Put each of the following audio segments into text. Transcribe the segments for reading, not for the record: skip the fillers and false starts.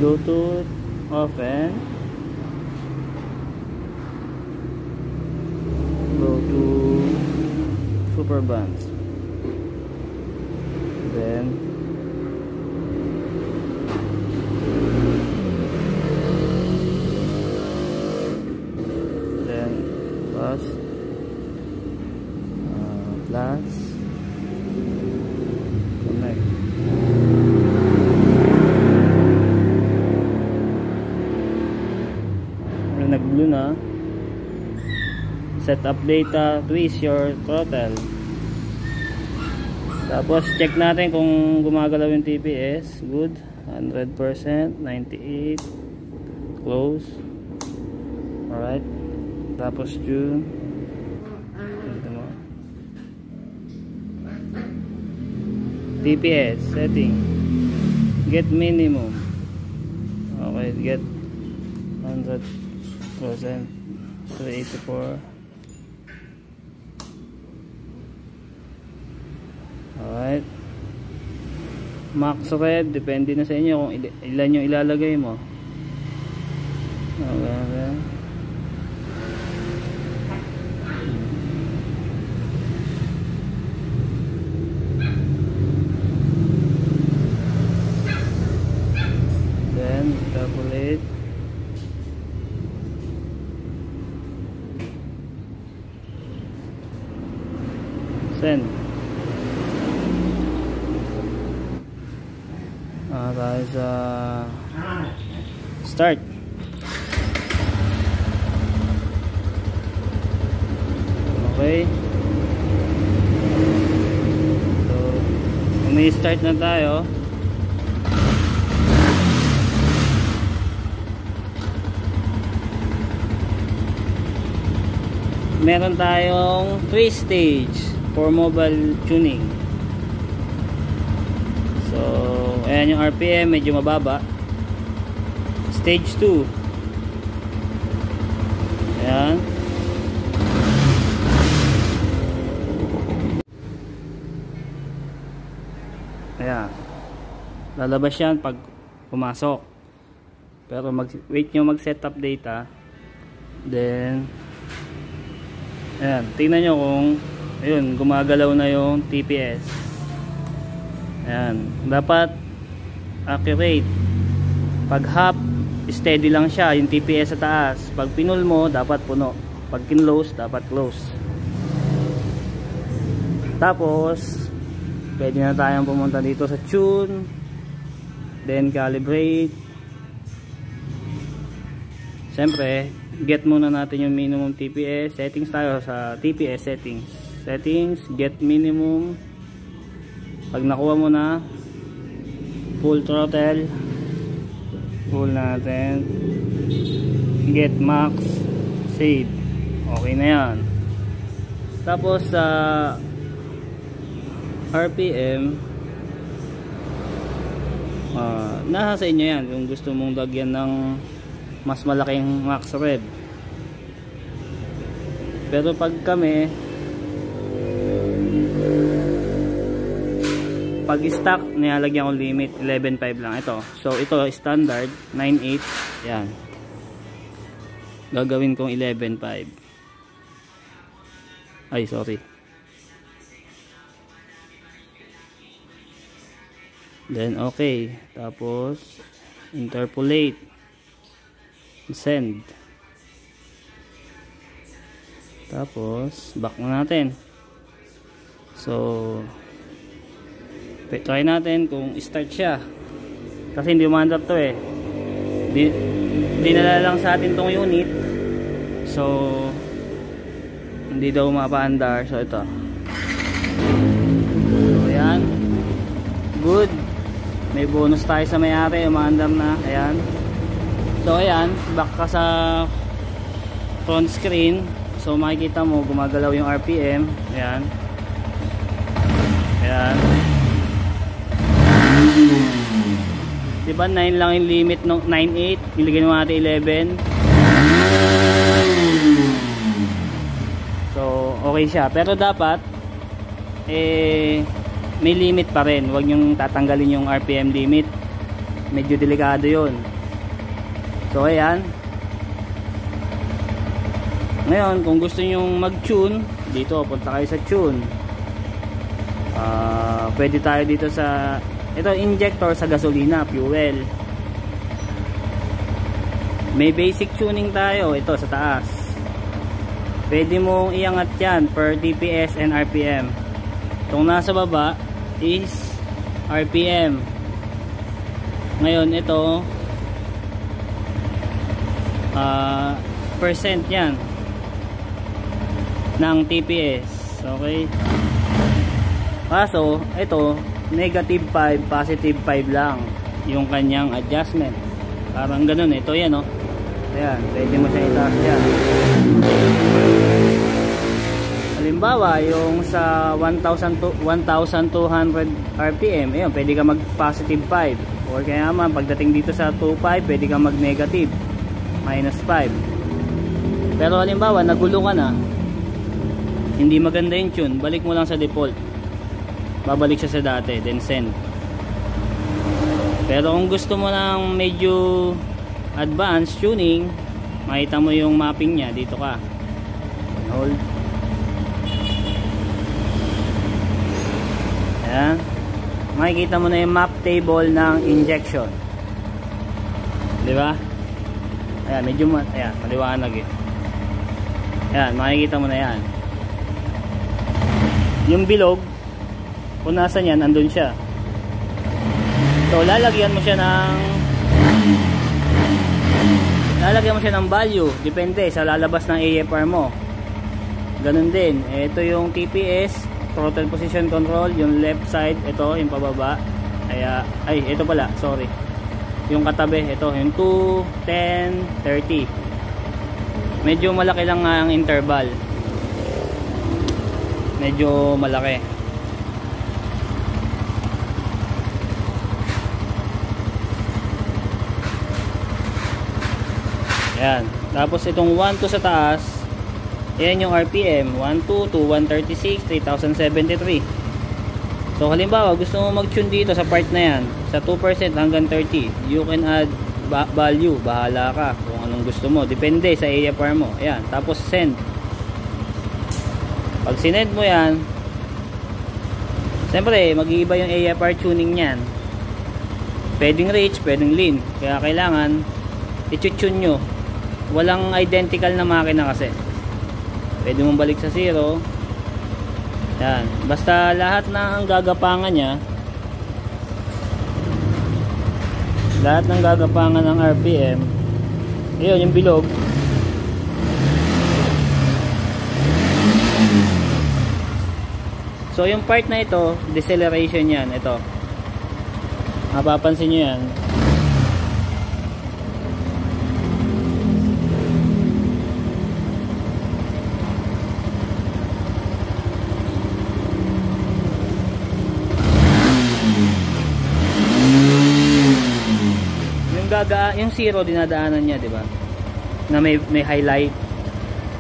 Bluetooth off and go to super bands. Then plus connect. Nag blue na. Set up data, twist your throttle. Tapos check natin kung gumagalaw yung TPS. Good, 100%, 98, close. Alright, tapos tune. TPS setting, get minimum. Okay, get 100% to 84. Alright, max rev, depende na sa inyo kung ilan yung ilalagay mo. Okay. Then calculate. Send. Tayo sa start. Okay. So, may start na tayo. Meron tayong 3 stage for mobile tuning. So, ayan yung RPM, medyo mababa. Stage 2. Ayan. Ayan. Lalabas yan pag pumasok. Pero wait nyo mag-setup data. Then, ayan. Tingnan nyo kung ayun, gumagalaw na yung TPS. Ayan. Dapat accurate. Pag half, steady lang siya yung TPS sa taas. Pag pinul mo, dapat puno. Pag kinlose, dapat close. Tapos pwede na tayong pumunta dito sa tune, then calibrate. Siyempre, get muna natin yung minimum TPS. Settings tayo sa TPS settings, get minimum. Pag nakuha mo na, full throttle, full natin, get max, save. Okay na yan. Tapos sa RPM, nasa sa inyo yan kung gusto mong lagyan ng mas malaking max rev. Pero pag kami, pag stock, nilalagyan ko limit 11.5 lang ito. So ito standard 9.8. Yan, gagawin kong 11.5. Ay sorry. Then okay, tapos interpolate, send. Tapos back na natin. So try natin kung start siya, kasi hindi umandar to eh. Dinala lang sa atin tong unit, so hindi daw mapaandar. So ito, so ayan, good. May bonus tayo sa may-ari, umaandar na. Ayan. So ayan, back ka sa front screen. So makikita mo gumagalaw yung RPM. Ayan. Ayan. Diba 9 lang yung limit ng 9.8, nilagay mo natin 11. So okay siya, pero dapat may limit pa rin. Huwag nyong tatanggalin yung RPM limit, medyo delikado yun. So ayan. Ngayon, kung gusto nyong mag-tune, dito, punta kayo sa tune. Pwede tayo dito sa, ito, injector sa gasolina, fuel. May basic tuning tayo, ito sa taas. Pwede mong iangat yan per DPS and RPM. Itong nasa baba is RPM. Ngayon, ito, percent yan ng TPS. Okay, kaso ito negative 5, positive 5 lang yung kanyang adjustment, parang ganun. Ito yan, oh, ayan, pwede mo siya itaas yan. Halimbawa yung sa 1200 RPM, ayun, pwede ka mag positive 5, or kaya naman pagdating dito sa 2.5 pwede ka mag negative -5. Pero halimbawa nagulo ka na, hindi maganda yung tune, balik mo lang sa default, babalik siya sa dati, then send. Pero kung gusto mo ng medyo advanced tuning, makita mo yung mapping nya, dito ka hold, ayan, makikita mo na yung map table ng injection, di ba? Ayan, medyo ayan, maliwanag eh. Ayan, makikita mo na yan. Yung bilog, kung nasan yan, andun siya. So, lalagyan mo siya ng value. Depende sa lalabas ng AFR mo. Ganun din. Ito yung TPS, throttle position control, yung left side, ito, yung pababa. Ay, ito pala, sorry. Yung katabi, ito, yung 2, 10, 30. Medyo malaki lang nga ang interval. Medyo malaki. Ayan. Tapos itong 1 to sa taas, ayan yung RPM, 1.2 to 136, 3073. So halimbawa gusto mo mag-tune dito sa part na yan, sa 2% hanggang 30, you can add value, bahala ka kung anong gusto mo, depende sa AFR mo. Ayan, tapos send. Pag sinend mo yan, siyempre mag-iiba yung AFR tuning nyan, pwedeng rich, pwedeng lean, kaya kailangan i-tune nyo. Walang identical na makina kasi, pwede mong balik sa 0. Yan, basta lahat ng gagapangan niya, lahat ng gagapangan ng RPM, yun yung bilog, so yung part na ito, deceleration yan, ito mapapansin nyo yan. Yung 0 dinadaanan niya, di ba? Na may highlight.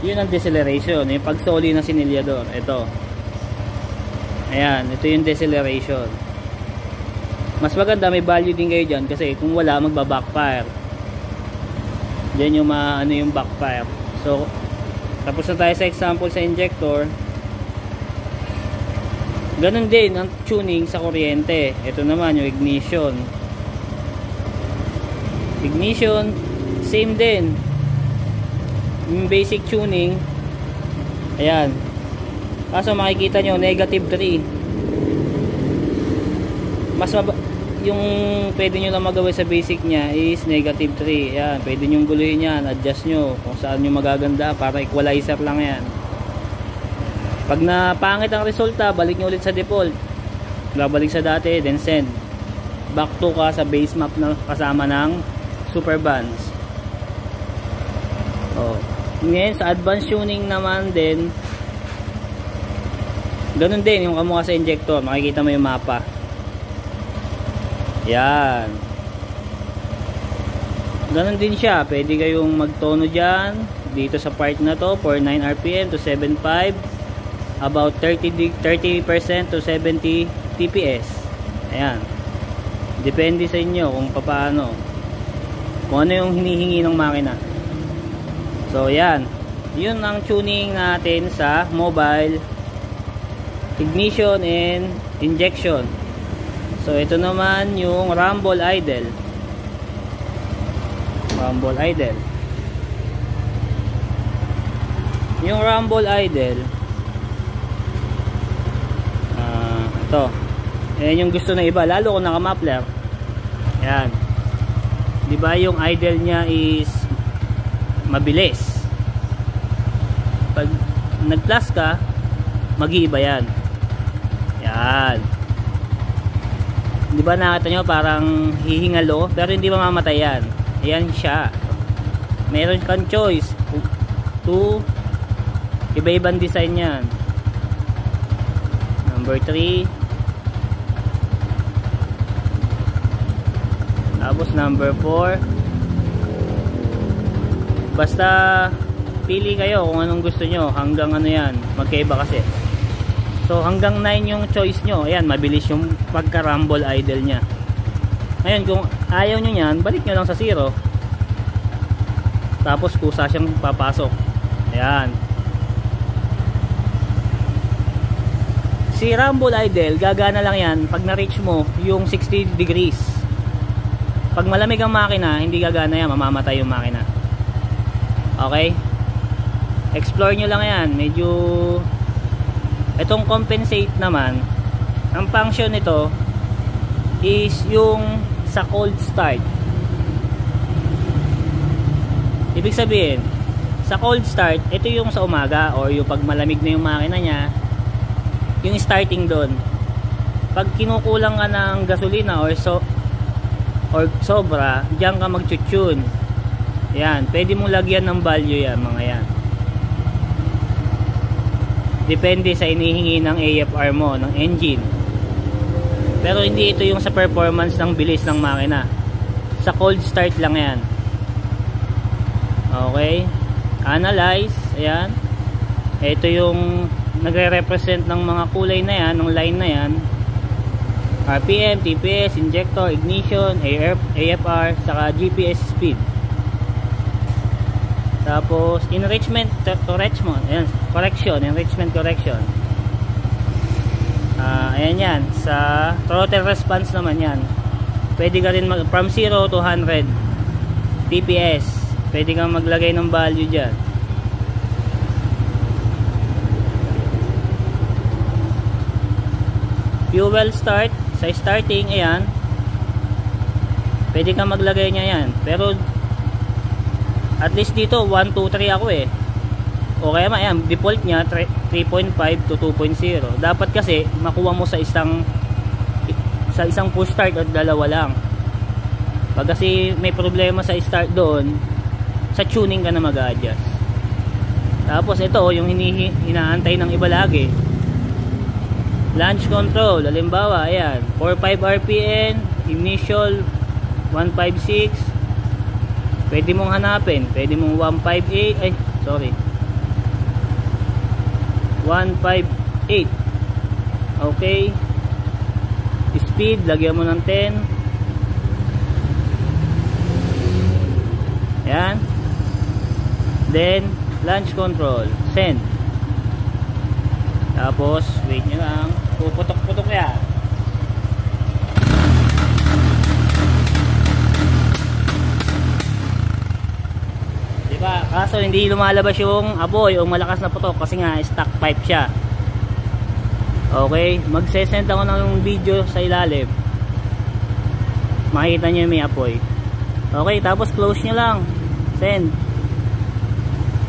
Yun ang deceleration, yung pagsoli ng sinilyador. Ito. Ayan, ito yung deceleration. Mas maganda may value din kayo diyan kasi kung wala magba-backfire. Diyan yung yung backfire. So, tapos na tayo sa example sa injector. Ganun din ang tuning sa kuryente. Ito naman yung ignition. Ignition, same din. Yung basic tuning, ayan. Kaso makikita nyo, negative 3. Yung pwede nyo lang magawa sa basic nya is negative 3. Ayan, pwede nyo guluhin yan, adjust nyo kung saan nyo magaganda, para equalizer lang yan. Pag napangit ang resulta, balik nyo ulit sa default. Babalik sa dati, then send. Back to ka sa base map na kasama ng super bands. Oh. Ngayon sa advanced tuning naman din, ganun din yung kamukha sa injector, makikita mo yung mapa. Yan. Ganun din siya, pwede kayong magtono dyan dito sa part na to for 9 RPM to 7.5, about 30% to 70 TPS. Ayan, depende sa inyo kung paano. kung ano yung hinihingi ng makina. So yan, yun ang tuning natin sa mobile ignition and injection. So ito naman yung rumble idle. Rumble idle. Yung rumble idle, ito. Ayan yung gusto ng iba, lalo kung naka-muffler. Ayan. Diba yung idle niya is mabilis. Pag nag-plus ka, mag-iiba yan. Ayan. Diba nakita nyo parang hihingalo, pero hindi mamamatay yan. Ayan siya. Meron kang choice to iba-ibang design yan. Number 3. Tapos number 4. Basta pili kayo kung anong gusto nyo. Hanggang ano yan, magkaiba kasi. So hanggang 9 yung choice nyo. Ayan, mabilis yung pagka-rumble idle nya. Ngayon kung ayaw nyo yan, balik nyo lang sa 0. Tapos kusa siyang papasok. Ayan. Si rumble idle, gagana lang yan pag na-reach mo yung 60 degrees. Pag malamig ang makina, hindi gagana yan, mamamatay yung makina. Okay? Explore nyo lang yan. Medyo itong compensate naman, ang function nito is yung sa cold start. Ibig sabihin, sa cold start, ito yung sa umaga or yung pag malamig na yung makina niya, yung starting doon. Pag kinukulang ka ng gasolina or sobra, diyan ka mag-tune. Yan, pwede mong lagyan ng value yan, mga yan. Depende sa inihingi ng AFR mo, ng engine. Pero hindi ito yung sa performance ng bilis ng makina. Sa cold start lang yan. Okay? Analyze, ayan. Ito yung nagre-represent ng mga kulay na yan, ng line na yan. RPM, TPS, injector, ignition, AFR, saka GPS speed. Tapos enrichment correction, ayan, correction, enrichment correction. Ayan yan, sa throttle response naman yan. Pwede ka rin from 0 to 100 TPS. Pwede kang maglagay ng value dyan. Fuel start, sa starting, ayan, pwede kang maglagay niya yan. Pero at least dito 1, 2, 3 ako eh. O kaya ayan, default niya 3.5 to 2.0. Dapat kasi makuha mo sa isang push start at dalawa lang. Pag kasi may problema sa start doon, sa tuning ka na mag-adjust. Tapos ito yung hinaantay ng iba lagi, launch control. Halimbawa, ayan, 45 RPM, ignition 156. Pwede mong hanapin, pwede mong 158, ay, sorry, 158. Okay. Speed, lagyan mo ng 10. Ayan. Then, launch control, send. Tapos, wait nyo lang, puputok-putok yan. Diba? Kaso hindi lumalabas yung apoy o malakas na putok kasi nga stock pipe siya. Okay, magsesend ako ng video sa ilalim. Makikita nyo may apoy. Okay, tapos close nyo lang, send.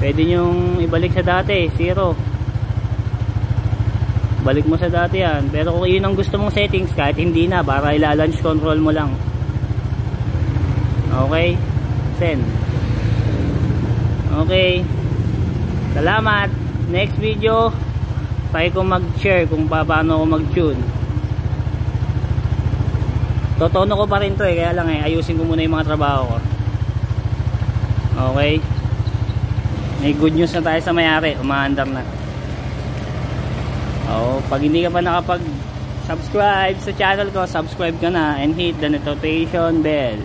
Pwede nyong ibalik sa dati, 0. Balik mo sa dati yan. Pero kung yun ang gusto mong settings, kahit hindi na, para ila-launch control mo lang. Okay, send. Okay, salamat. Next video, try ko mag-share kung paano ako mag-tune. Totono ko pa rin to eh, kaya lang eh, ayusin ko muna yung mga trabaho ko. Okay, may good news na tayo sa may-ari, umaandar na. Pag hindi ka pa nakapag-subscribe sa channel ko, subscribe ka na and hit the notification bell.